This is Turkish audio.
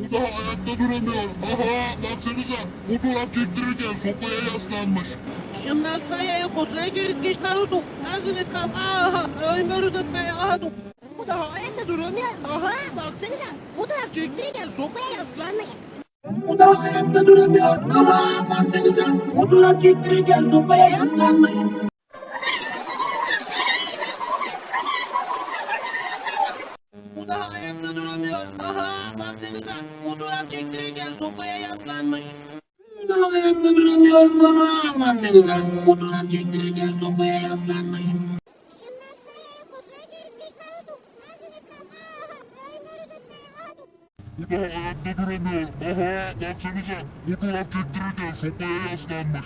Bu daha ayakta duramıyor. Aha baksanıza. Fotoğraf çektirirken sopaya yaslanmış. Şundan saya posuna gitmiş karutuk. Azınız kal. Aha, oyun baruduk be. Aha, Bu daha ayakta duramıyor. Aha baksanıza. Fotoğraf çektirirken sopaya yaslanmış. bu da ayakta duramıyor. Aha, baksanıza. Fotoğraf çektirirken sopaya yaslanmış. Bu da ayakta duramıyor. Aha, baksanıza. Fotoğraf çektirirken sopaya yaslanmış. Bu da ayakta duramıyor. Aha, baksanıza. Fotoğraf çektirirken sopaya yaslanmış. Şundan saya posuna gitmiş karutuk. Azınız kal. Aha, oyun baruduk be. Aha. Bu daha ayakta duramıyor. Aha baksanıza. Fotoğraf çektirirken sopaya yaslanmış.